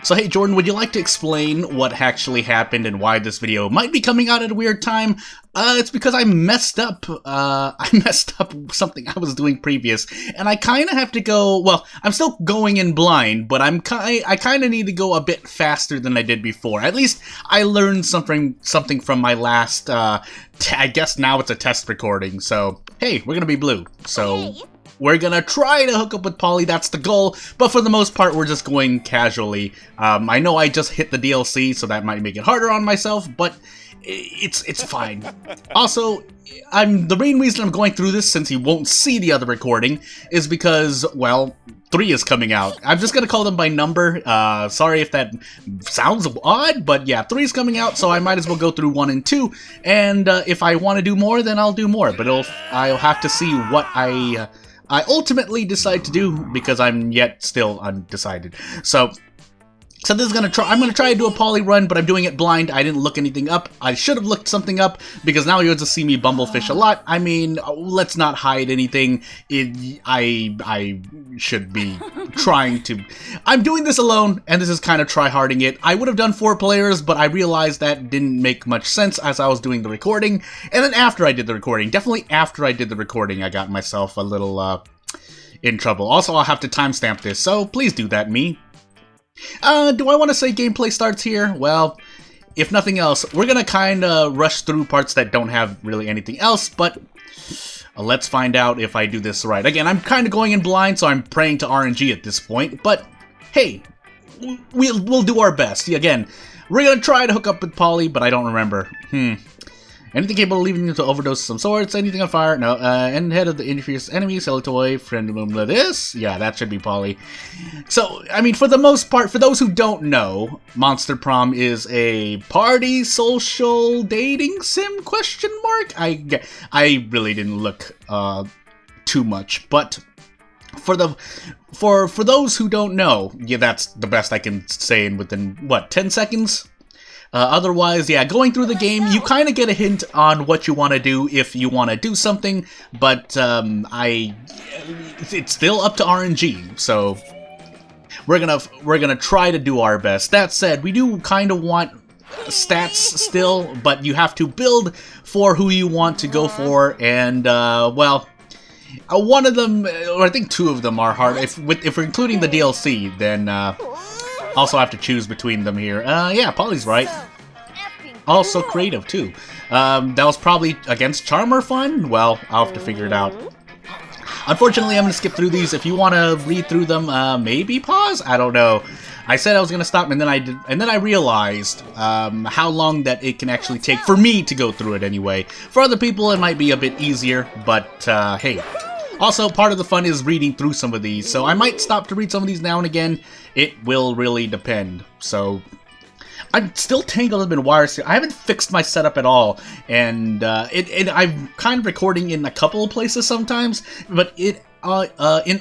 So hey Jordan, would you like to explain what actually happened and why this video might be coming out at a weird time? It's because I messed up, something I was doing previous, and I kind of have to go, well, I'm still going in blind, but I kind of need to go a bit faster than I did before. At least I learned something from my last, I guess now it's a test recording, so hey, we're gonna be blue, so... Okay. We're gonna try to hook up with Polly, that's the goal, but for the most part, we're just going casually. I know I just hit the DLC, so that might make it harder on myself, but it's fine. Also, the main reason I'm going through this, since you won't see the other recording, is because, well, 3 is coming out. I'm just gonna call them by number. Sorry if that sounds odd, but yeah, 3 is coming out, so I might as well go through 1 and 2, and if I want to do more, then I'll do more, but I'll have to see what I ultimately decide to do, because I'm yet still undecided. So this is I'm gonna try to do a poly run, but I'm doing it blind. I didn't look anything up. I should have looked something up, because now you'll just see me bumblefish a lot. I mean, let's not hide anything. I should be trying to... I'm doing this alone, and this is kind of try-harding it. I would have done 4 players, but I realized that didn't make much sense as I was doing the recording. And then after I did the recording, definitely after I did the recording, I got myself a little in trouble. Also, I'll have to timestamp this, so please do that, me. Do I want to say gameplay starts here? Well, if nothing else, we're gonna kinda rush through parts that don't have really anything else, but let's find out if I do this right. Again, I'm kinda going in blind, so I'm praying to RNG at this point, but hey, we'll do our best. Again, we're gonna try to hook up with Polly, but I don't remember. Anything capable of leaving you to overdose some swords, anything on fire? No. End head of the inferior enemy, sell a toy, friend of this? Yeah, that should be Polly. So, I mean, for the most part, for those who don't know, Monster Prom is a party social dating sim, question mark? I really didn't look too much, but for those who don't know, yeah, that's the best I can say in within, what, 10 seconds? Otherwise, yeah, going through the game, you kind of get a hint on what you want to do if you want to do something, but it's still up to RNG, so we're gonna try to do our best. That said, we do kind of want stats still, but you have to build for who you want to go for, and well, one of them, or I think 2 of them are hard. If we're including the DLC, then also I have to choose between them here. Yeah, Polly's right. Also creative, too. That was probably against Charm or Fun? Well, I'll have to figure it out. Unfortunately, I'm going to skip through these. If you want to read through them, maybe pause? I don't know. I said I was going to stop, and then I did, and then I realized how long that it can actually take for me to go through it anyway. For other people, it might be a bit easier, but hey. Also, part of the fun is reading through some of these, so I might stop to read some of these now and again. It will really depend. So, I'm still tangled up in wires here. I haven't fixed my setup at all, and I'm kind of recording in a couple of places sometimes, but in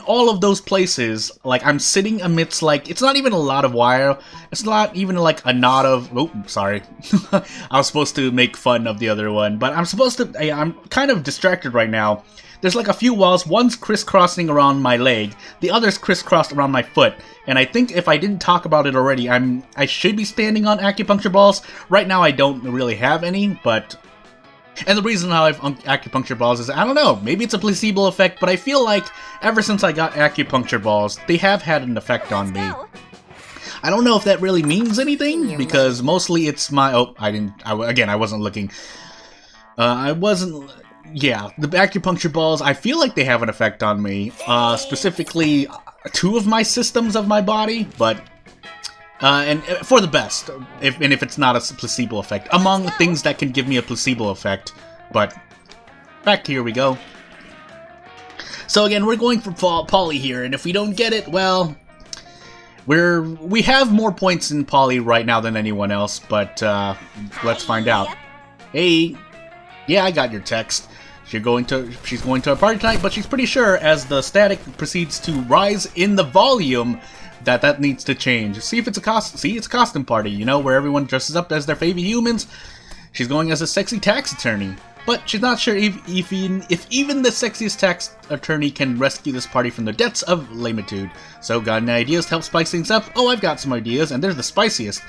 all of those places, like, I'm sitting amidst, like, it's not even a lot of wire. It's not even, like, a knot of... Oh, sorry. I was supposed to make fun of the other one, but I'm kind of distracted right now. There's like a few walls, one's crisscrossing around my leg, the other's crisscrossed around my foot, and I think if I didn't talk about it already, I should be standing on acupuncture balls. Right now I don't really have any, but... And the reason I have acupuncture balls is, I don't know, maybe it's a placebo effect, but I feel like ever since I got acupuncture balls, they have had an effect on me. I don't know if that really means anything, because mostly it's my... Oh, again, I wasn't looking. Yeah, the acupuncture balls, I feel like they have an effect on me, specifically 2 of my systems of my body, but, and for the best, if it's not a placebo effect, among things that can give me a placebo effect, but back here we go. So again, we're going for Polly here, and if we don't get it, well, we have more points in Polly right now than anyone else, but let's find out. Hey, yeah, I got your text. She's going to a party tonight, but she's pretty sure as the static proceeds to rise in the volume that needs to change. See if it's a costume. See, it's a costume party, you know, where everyone dresses up as their favorite humans. She's going as a sexy tax attorney. but she's not sure if even the sexiest tax attorney can rescue this party from the depths of lamitude. So, got any ideas to help spice things up? Oh, I've got some ideas, and they're the spiciest.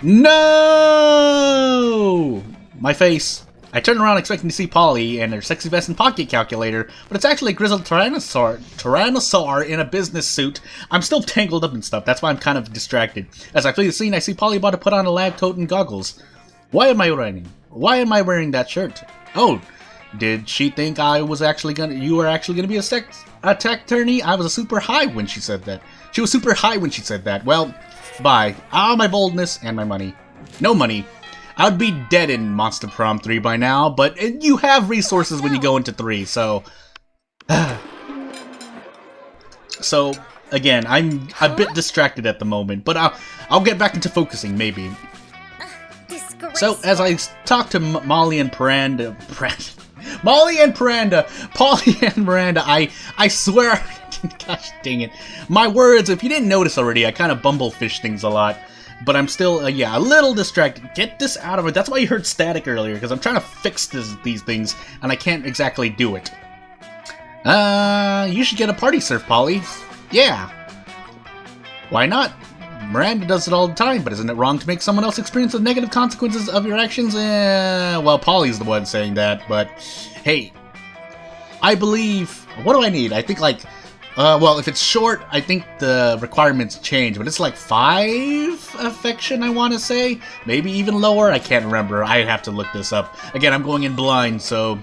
No! My face. I turned around expecting to see Polly and her sexy vest and pocket calculator, but it's actually a grizzled tyrannosaur in a business suit. I'm still tangled up in stuff, that's why I'm kind of distracted. As I flee the scene, I see Polly about to put on a lab coat and goggles. Why am I wearing that shirt? Oh, did she think you were actually gonna be a tech attorney? I was super high when she said that. She was super high when she said that. Well, bye. Ah, my boldness and my money. No money. I'd be dead in Monster Prom 3 by now, but you have resources when you go into 3, so... So, again, I'm a bit distracted at the moment, but I'll get back into focusing, maybe. So, as I talk to Molly and Miranda, Polly and Miranda, I swear, gosh dang it, my words, if you didn't notice already, I kind of bumblefish things a lot. But I'm still, yeah, a little distracted. Get this out of it. That's why you heard static earlier, because I'm trying to fix these things, and I can't exactly do it. You should get a party surf, Polly. Yeah. Why not? Miranda does it all the time, but isn't it wrong to make someone else experience the negative consequences of your actions? Well, Polly's the one saying that, but hey. I believe... What do I need? I think, like... well, if it's short, I think the requirements change, but it's like 5 affection, I want to say? Maybe even lower? I can't remember. I'd have to look this up. Again, I'm going in blind, so...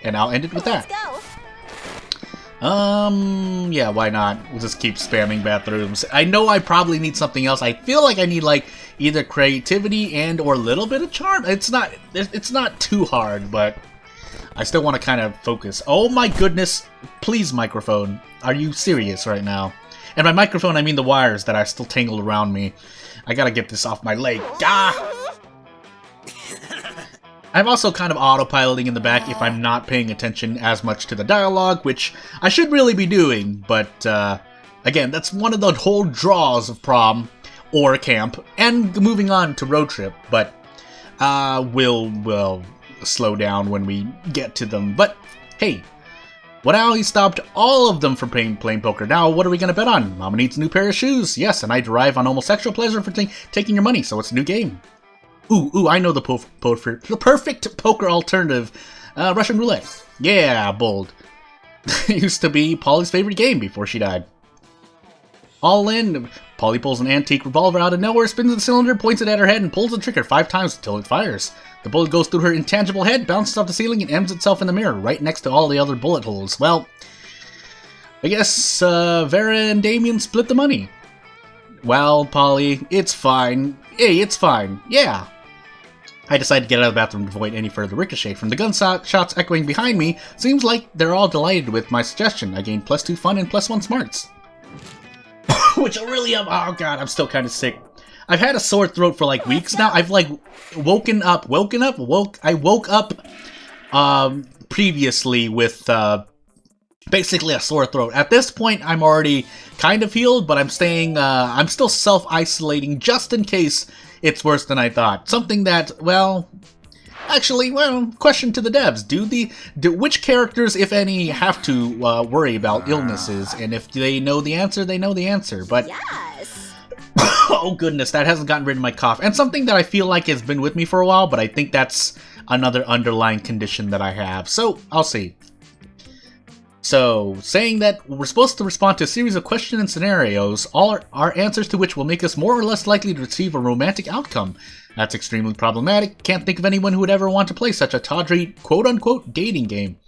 And I'll end it with that. Yeah, why not? We'll just keep spamming bathrooms. I know I probably need something else. I feel like I need, like, either creativity and or a little bit of charm. It's not too hard, but... I still want to kind of focus. Oh my goodness! Please, microphone. Are you serious right now? And by microphone, I mean the wires that are still tangled around me. I gotta get this off my leg. Ah! I'm also kind of autopiloting in the back if I'm not paying attention as much to the dialogue, which I should really be doing, but again, that's one of the whole draws of Prom, or Camp, and moving on to Road Trip, but we'll slow down when we get to them. But hey, what now? He stopped all of them from playing poker. Now what are we gonna bet on? Mama needs a new pair of shoes. Yes, and I derive on homosexual pleasure for taking your money, so it's a new game. Ooh, I know the perfect poker alternative. Russian roulette. Yeah, bold. It used to be Polly's favorite game before she died. All in. Polly pulls an antique revolver out of nowhere, spins the cylinder, points it at her head, and pulls the trigger 5 times until it fires. The bullet goes through her intangible head, bounces off the ceiling, and ends itself in the mirror, right next to all the other bullet holes. Well, I guess Vera and Damien split the money. Well, Polly, it's fine. Hey, it's fine. Yeah. I decide to get out of the bathroom to avoid any further ricochet from the gunshots echoing behind me. Seems like they're all delighted with my suggestion. I gained +2 fun and +1 smarts. Which I really am. Oh god, I'm still kind of sick. I've had a sore throat for like weeks now. I've like I woke up previously with basically a sore throat. At this point, I'm already kind of healed, but I'm still self-isolating just in case it's worse than I thought. Something that, well, actually, question to the devs. Which characters, if any, have to worry about illnesses? And if they know the answer, they know the answer. But yes. Oh goodness, that hasn't gotten rid of my cough. And something that I feel like has been with me for a while, but I think that's another underlying condition that I have. So, I'll see. So, saying that we're supposed to respond to a series of questions and scenarios, all our answers to which will make us more or less likely to receive a romantic outcome. That's extremely problematic. Can't think of anyone who would ever want to play such a tawdry, quote-unquote, dating game.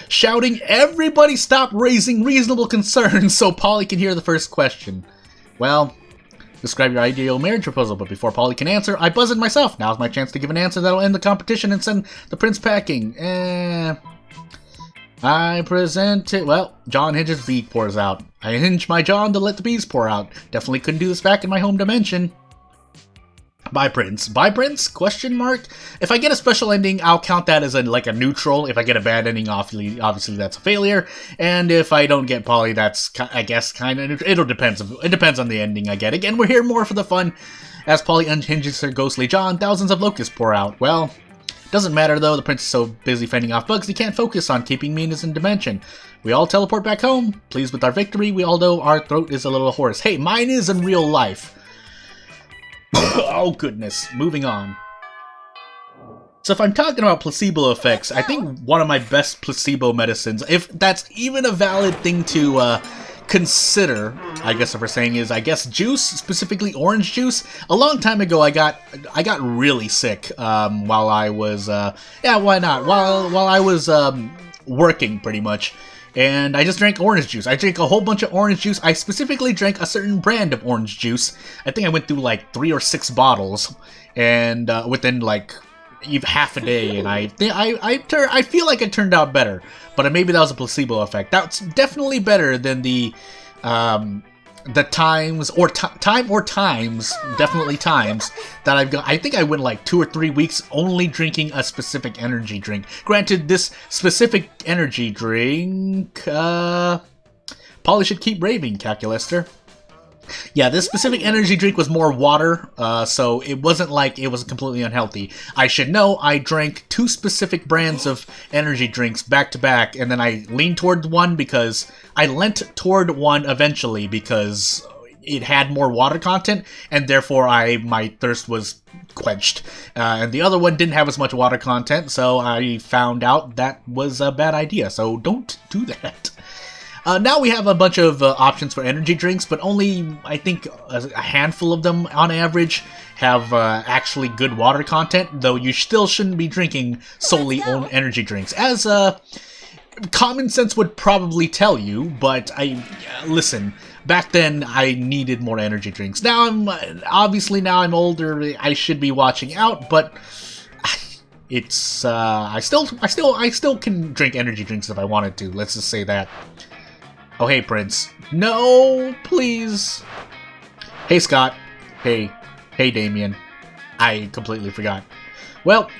Shouting, everybody stop raising reasonable concerns so Polly can hear the first question. Well, describe your ideal marriage proposal, but before Polly can answer, I buzzed myself. Now's my chance to give an answer that'll end the competition and send the prince packing. I present it. Well, John Hinge's bead pours out. I hinge my John to let the bees pour out. Definitely couldn't do this back in my home dimension. Bye, Prince. Bye, Prince? Question mark? If I get a special ending, I'll count that as like a neutral. If I get a bad ending, obviously that's a failure. And if I don't get Polly, that's, I guess, kind of... It depends on the ending I get. Again, we're here more for the fun. As Polly unhinges her ghostly jaw and thousands of locusts pour out. Well, doesn't matter though, the prince is so busy fending off bugs he can't focus on keeping me in his dimension. We all teleport back home, pleased with our victory, although our throat is a little hoarse. Hey, mine is in real life. Oh goodness, moving on. So if I'm talking about placebo effects, I think one of my best placebo medicines, if that's even a valid thing to consider, I guess if we're saying is, I guess juice, specifically orange juice. A long time ago, I got really sick while I was, yeah, why not? While I was working, pretty much. And I just drank orange juice. I drank a whole bunch of orange juice. I specifically drank a certain brand of orange juice. I think I went through like 3 or 6 bottles, and within like even half a day, and I feel like it turned out better, but maybe that was a placebo effect. That's definitely better than the times definitely times that I've got. I think I went like 2 or 3 weeks only drinking a specific energy drink. Granted, this specific energy drink, Polly should keep raving, Calculaster. Yeah, this specific energy drink was more water, so it wasn't like it was completely unhealthy. I should know I drank 2 specific brands of energy drinks back to back, and then I leaned toward one because I leant toward one eventually because it had more water content, and therefore my thirst was quenched. And the other one didn't have as much water content, so I found out that was a bad idea, so don't do that. Now we have a bunch of options for energy drinks, but only, I think, a handful of them on average have actually good water content, though you still shouldn't be drinking solely own energy drinks, as common sense would probably tell you, but listen, back then I needed more energy drinks. Now obviously now I'm older, I should be watching out, but it's, I still can drink energy drinks if I wanted to, let's just say that. Oh, hey, Prince. No, please. Hey, Scott. Hey, Damien. I completely forgot. Well,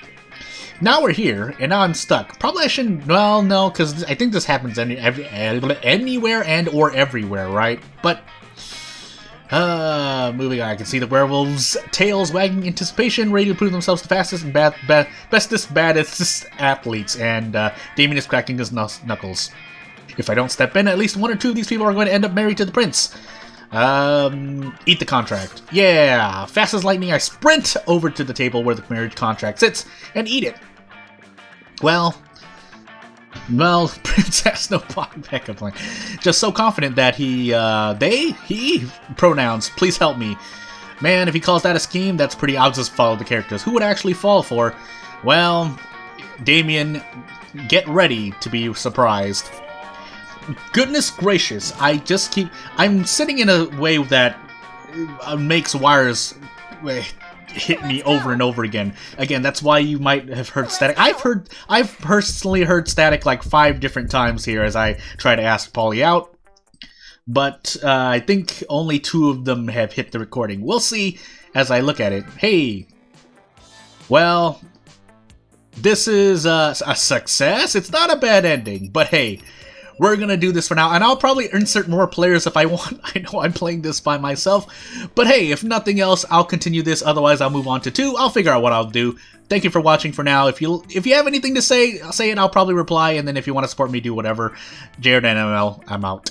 now we're here, and now I'm stuck. Probably I shouldn't, well, no, because I think this happens anywhere and or everywhere, right? But, moving on, I can see the werewolves' tails wagging in anticipation, ready to prove themselves the fastest and baddest athletes, and Damien is cracking his knuckles. If I don't step in, at least 1 or 2 of these people are going to end up married to the prince. Eat the contract. Yeah! Fast as lightning, I sprint over to the table where the marriage contract sits and eat it. Well, Prince has no backup plan. Just so confident that he pronouns, please help me. Man, if he calls that a scheme, that's pretty, I'll just follow the characters. Who would actually fall for? Well, Damien, get ready to be surprised. Goodness gracious, I'm sitting in a way that makes wires hit me over and over again. Again, that's why you might have heard static. I've personally heard static like 5 different times here as I try to ask Polly out. But I think only 2 of them have hit the recording. We'll see as I look at it. Hey, well, this is a success. It's not a bad ending, but hey, we're gonna do this for now, and I'll probably insert more players if I want. I know I'm playing this by myself, but hey, if nothing else, I'll continue this. Otherwise, I'll move on to 2. I'll figure out what I'll do. Thank you for watching for now. If you have anything to say, say it. I'll probably reply, and then if you want to support me, do whatever. Jared NML, I'm out.